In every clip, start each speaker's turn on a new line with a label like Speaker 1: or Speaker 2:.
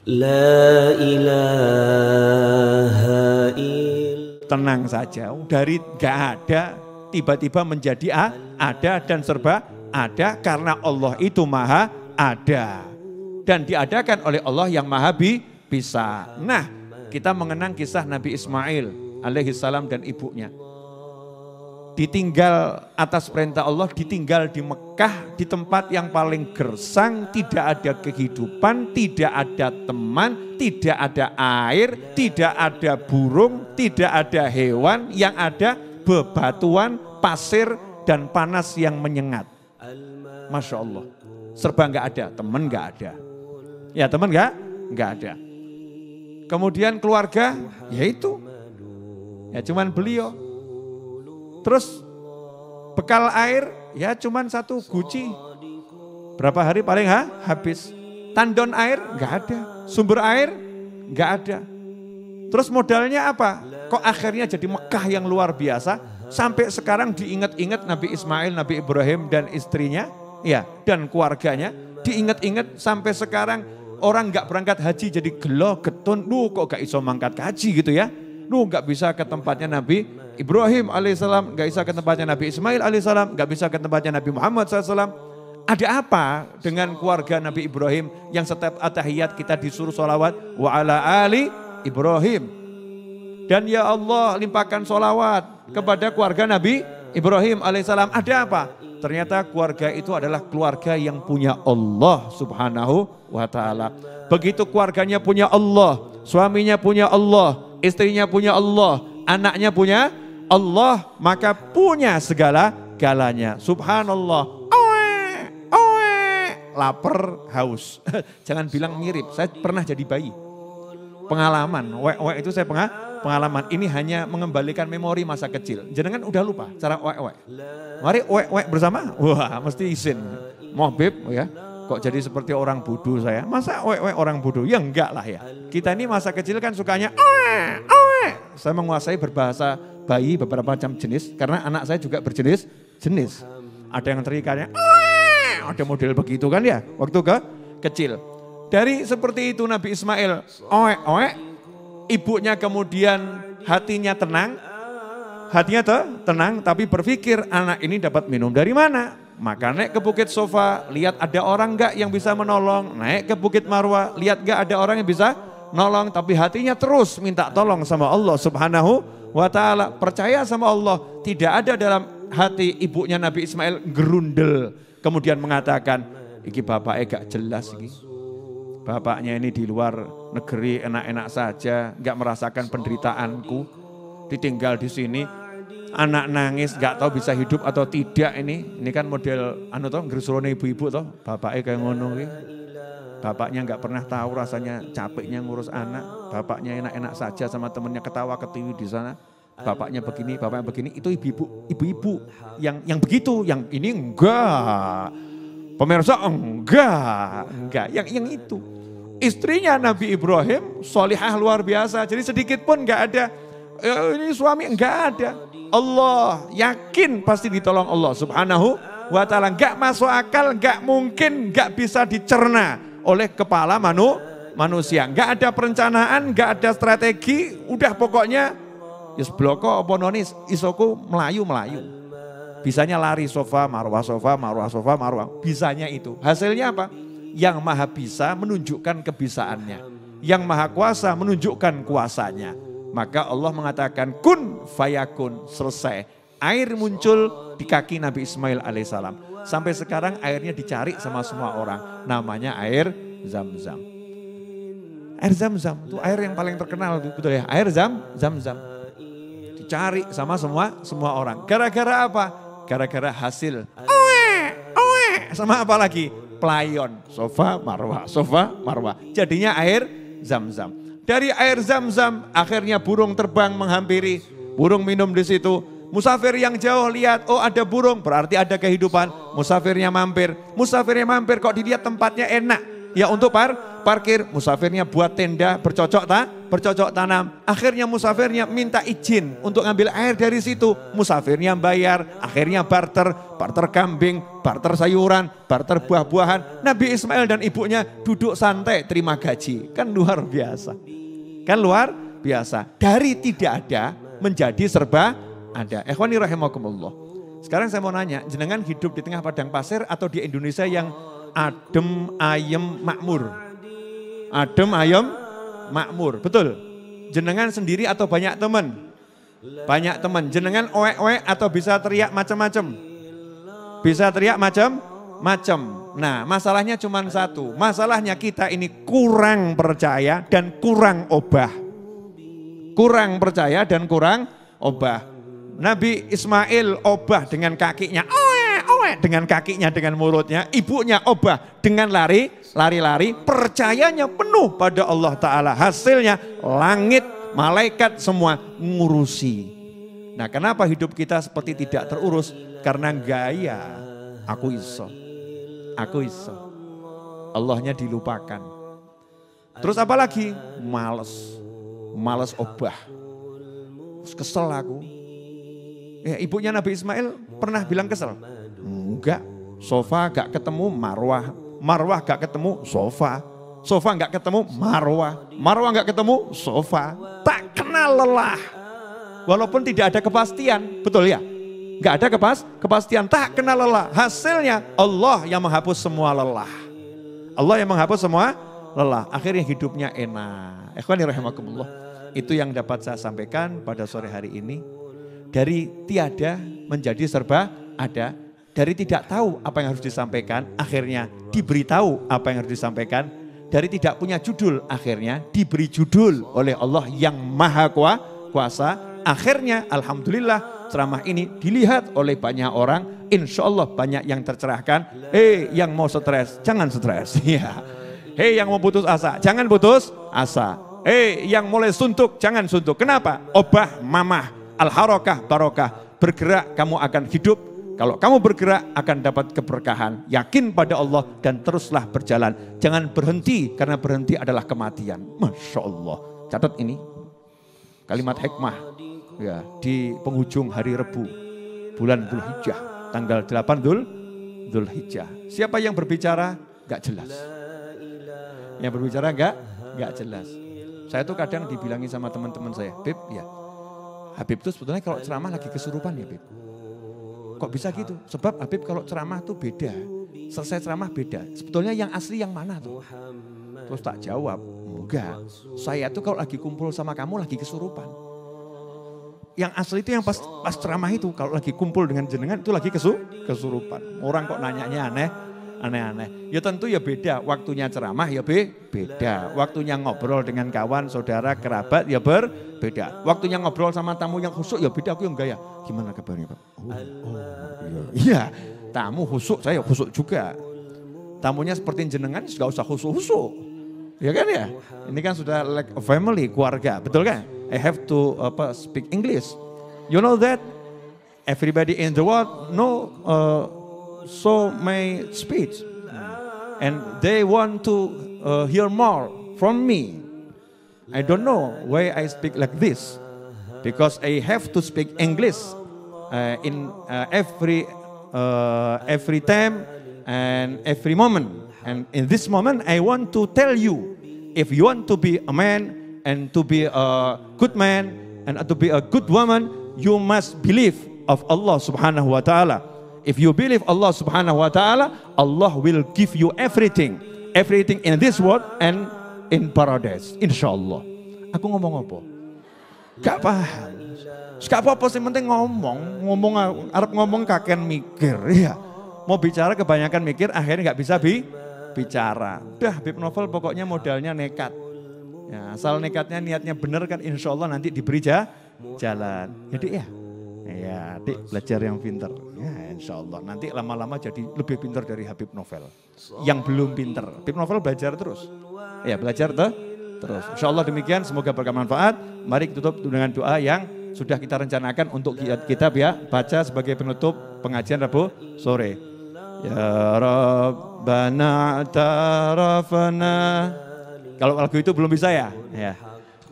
Speaker 1: La ilaha illallah.
Speaker 2: Tenang saja, dari gak ada tiba-tiba menjadi ada dan serba ada karena Allah itu maha ada. Dan diadakan oleh Allah yang maha bisa. Nah, kita mengenang kisah Nabi Ismail alaihissalam dan ibunya. Ditinggal atas perintah Allah, ditinggal di Mekah, di tempat yang paling gersang, tidak ada kehidupan, tidak ada teman, tidak ada air, tidak ada burung, tidak ada hewan, yang ada bebatuan, pasir, dan panas yang menyengat. Masya Allah, serba nggak ada, teman nggak ada. Ya teman nggak ada. Kemudian keluarga, yaitu, ya cuman beliau. Terus bekal air ya cuman 1 guci. Berapa hari paling habis. Tandon air nggak ada. Sumber air nggak ada. Terus modalnya apa? Kok akhirnya jadi Mekah yang luar biasa. Sampai sekarang diingat-ingat Nabi Ismail, Nabi Ibrahim dan istrinya. Ya, dan keluarganya. Diingat-ingat sampai sekarang orang nggak berangkat haji jadi gelo, getun. Kok gak iso mangkat ke haji gitu ya. Gak bisa ke tempatnya Nabi Ibrahim alaihissalam, gak bisa ke tempatnya Nabi Ismail alaihissalam, gak bisa ke tempatnya Nabi Muhammad SAW. Ada apa dengan keluarga Nabi Ibrahim yang setiap atahiyat kita disuruh sholawat wa ala ali Ibrahim. Dan ya Allah limpahkan sholawat kepada keluarga Nabi Ibrahim alaihissalam. Ada apa? Ternyata keluarga itu adalah keluarga yang punya Allah subhanahu wa ta'ala. Begitu keluarganya punya Allah, suaminya punya Allah, istrinya punya Allah, anaknya punya Allah, maka punya segala-galanya. Subhanallah. Lapar, haus. Jangan bilang mirip, saya pernah jadi bayi. Pengalaman, itu saya pengalaman. Ini hanya mengembalikan memori masa kecil. Jangan udah lupa cara Mari bersama. Wah, mesti izin. Mohbib ya. Kok jadi seperti orang bodoh saya? Masa orang bodoh? Ya enggak lah ya. Kita ini masa kecil kan sukanya Saya menguasai berbahasa bayi beberapa macam jenis karena anak saya juga berjenis-jenis. Ada yang teriakannya ada model begitu kan ya waktu kecil. Dari seperti itu Nabi Ismail ibunya kemudian hatinya tenang. Hatinya tenang tapi berpikir anak ini dapat minum dari mana? Maka naik ke Bukit Sofa, lihat ada orang enggak yang bisa menolong. Naik ke Bukit Marwah, lihat enggak ada orang yang bisa nolong. Tapi hatinya terus minta tolong sama Allah subhanahu wa ta'ala. Percaya sama Allah. Tidak ada dalam hati ibunya Nabi Ismail gerundel. Kemudian mengatakan, iki bapaknya gak jelas iki. Bapaknya ini di luar negeri enak-enak saja, enggak merasakan penderitaanku. Ditinggal di sini. Anak nangis gak tahu bisa hidup atau tidak ini kan model ngresurone ibu-ibu toh, bapaknya kayak ngono iki. Bapaknya gak pernah tahu rasanya capeknya ngurus anak, bapaknya enak-enak saja sama temennya ketawa ketiwi di sana. Bapaknya begini, itu ibu-ibu yang begitu, yang ini enggak. Pemirsa enggak, yang itu. Istrinya Nabi Ibrahim solihah luar biasa, jadi sedikit pun enggak ada ini suami enggak ada. Allah yakin pasti ditolong Allah subhanahu wa ta'ala. Enggak masuk akal, enggak mungkin, enggak bisa dicerna oleh kepala manusia. Enggak ada perencanaan, enggak ada strategi, udah pokoknya yes bloko apa nonis isoku melayu. Bisanya lari sofa, marwah. Bisanya itu. Hasilnya apa? Yang maha bisa menunjukkan kebisaannya. Yang maha kuasa menunjukkan kuasanya. Maka Allah mengatakan kun fayakun, selesai. Air muncul di kaki Nabi Ismail alaihissalam. Sampai sekarang airnya dicari sama semua orang. Namanya air Zam-Zam. Air Zam-Zam itu air yang paling terkenal, betul ya. Air Zam-Zam. Dicari sama semua orang. Gara-gara apa? Gara-gara hasil. Sama apa lagi? Pelayon. Sofa, marwah. Jadinya air Zam-Zam. Dari air Zam-Zam akhirnya burung terbang menghampiri, burung minum di situ. Musafir yang jauh lihat, oh ada burung berarti ada kehidupan. Musafirnya mampir kok dilihat tempatnya enak. Ya untuk parkir, musafirnya buat tenda bercocok bercocok tanam. Akhirnya musafirnya minta izin untuk ngambil air dari situ. Musafirnya bayar, akhirnya barter kambing, barter sayuran, barter buah-buahan. Nabi Ismail dan ibunya duduk santai terima gaji. Kan luar biasa. Kan luar biasa. Dari tidak ada menjadi serba ada. Ikhwani rahimakumullah. Sekarang saya mau nanya, jenengan hidup di tengah padang pasir atau di Indonesia yang adem, ayem, makmur? Adem, ayem, makmur, betul. Jenengan sendiri atau banyak teman? Banyak teman. Jenengan oek-oek atau bisa teriak macam-macam? Bisa teriak macam-macam. Nah, masalahnya cuma satu. Masalahnya kita ini kurang percaya dan kurang obah. Kurang percaya dan kurang obah. Nabi Ismail obah dengan kakinya, dengan kakinya, dengan mulutnya. Ibunya obah dengan lari, percayanya penuh pada Allah Ta'ala. Hasilnya langit, malaikat semua ngurusi. Nah, kenapa hidup kita seperti tidak terurus? Karena gaya, aku iso. Allahnya dilupakan. Terus apa lagi? Males obah. Kesel aku. Ya, ibunya Nabi Ismail pernah bilang kesel? Enggak, sofa gak ketemu marwah gak ketemu sofa gak ketemu marwah gak ketemu sofa. Tak kenal lelah. Walaupun tidak ada kepastian, betul ya? Gak ada kepastian, tak kenal lelah. Hasilnya Allah yang menghapus semua lelah. Akhirnya hidupnya enak. Ikhwani rahimakumullah. Itu yang dapat saya sampaikan pada sore hari ini. Dari tiada menjadi serba ada. Dari tidak tahu apa yang harus disampaikan, akhirnya diberitahu apa yang harus disampaikan. Dari tidak punya judul, akhirnya diberi judul oleh Allah yang maha kuasa. Akhirnya alhamdulillah ceramah ini dilihat oleh banyak orang. Insya Allah banyak yang tercerahkan. Yang mau stres, jangan stres. Yang mau putus asa, jangan putus asa. Yang mulai suntuk, jangan suntuk. Kenapa? Obah mamah. Al-harakah barokah, bergerak kamu akan hidup. Kalau kamu bergerak akan dapat keberkahan. Yakin pada Allah dan teruslah berjalan. Jangan berhenti karena berhenti adalah kematian. Masya Allah. Catat ini. Kalimat hikmah ya, di penghujung hari Rebu. Bulan Dzulhijjah. Tanggal 8 Dzulhijjah. Siapa yang berbicara? Gak jelas. Yang berbicara gak jelas. Saya tuh kadang dibilangin sama teman-teman saya. Beb ya. Habib tuh sebetulnya kalau ceramah lagi kesurupan ya Beb. Kok bisa gitu? Sebab Habib kalau ceramah tuh beda. Selesai ceramah beda. Sebetulnya yang asli yang mana tuh? Terus tak jawab, enggak. Saya tuh kalau lagi kumpul sama kamu lagi kesurupan. Yang asli itu yang pas ceramah itu. Kalau lagi kumpul dengan jenengan itu lagi kesurupan. Orang kok nanyanya aneh-aneh. Ya tentu ya beda. Waktunya ceramah ya beda. Waktunya ngobrol dengan kawan, saudara, kerabat ya berbeda. Waktunya ngobrol sama tamu yang khusyuk ya beda. Aku yang gaya. Gimana kabarnya Pak? Iya. Tamu khusyuk, saya khusyuk juga. Tamunya seperti jenengan gak usah khusyuk-khusyuk. Ya kan ya? Ini kan sudah like a family, keluarga. Betul kan? I have to speak English. You know that? Everybody in the world know so my speech. And they want to hear more from me. I don't know why I speak like this. Because I have to speak English in every time and every moment. And in this moment I want to tell you, if you want to be a man and to be a good man and to be a good woman, you must believe of Allah subhanahu wa ta'ala. If you believe Allah subhanahu wa ta'ala, Allah will give you everything. Everything in this world and in paradise. Insyaallah. Aku ngomong apa? Gak paham. Gak apa-apa sih, penting ngomong arep ngomong kaken mikir. Ya. Mau bicara kebanyakan mikir, akhirnya gak bisa bicara. Udah Habib Novel pokoknya modalnya nekat. Ya, asal nekatnya niatnya benar kan insya Allah nanti diberi jalan. Jadi ya adik belajar yang pintar. Ya insya Allah nanti lama-lama jadi lebih pintar dari Habib Novel. Yang belum pintar. Habib Novel belajar terus. Ya belajar terus. Insya Allah demikian, semoga bermanfaat. Mari tutup dengan doa yang sudah kita rencanakan untuk kita baca sebagai penutup pengajian Rabu sore. Ya Rabbana tarafana. Kalau lagu itu belum bisa ya.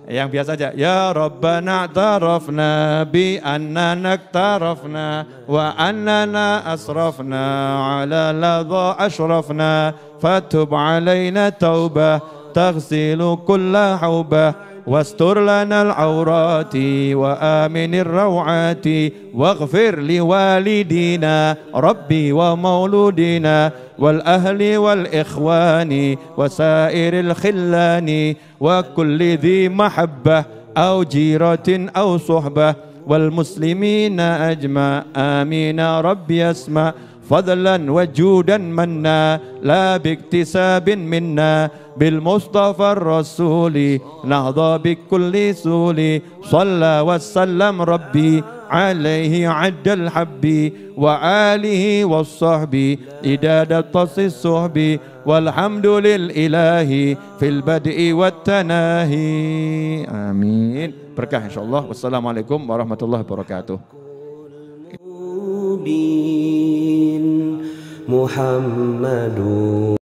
Speaker 2: Yang biasa aja. Ya Rabbana a'tarafna bi annana iktarafna wa annana asrafna ala ladha ashrafna fatub alaina taubah taghsilu kulla haubah واستر لنا العورات وآمن الروعات واغفر لوالدينا ربي ومولودنا والأهل والإخوان وسائر الخلان وكل ذي محبة أو جيرة أو صحبة والمسلمين أجمع آمين ربي اسمع فضلا وجودا منا لا باكتساب منا بالمصطفى الرسول نهضى بكل سول صلى وسلم ربي عليه عد الحب وآله والصحب إداد الطص الصحب والحمد للإله في البدء والتناهي آمين. Berkah insyaallah. Wassalamualaikum warahmatullahi wabarakatuh.
Speaker 1: Muhammadu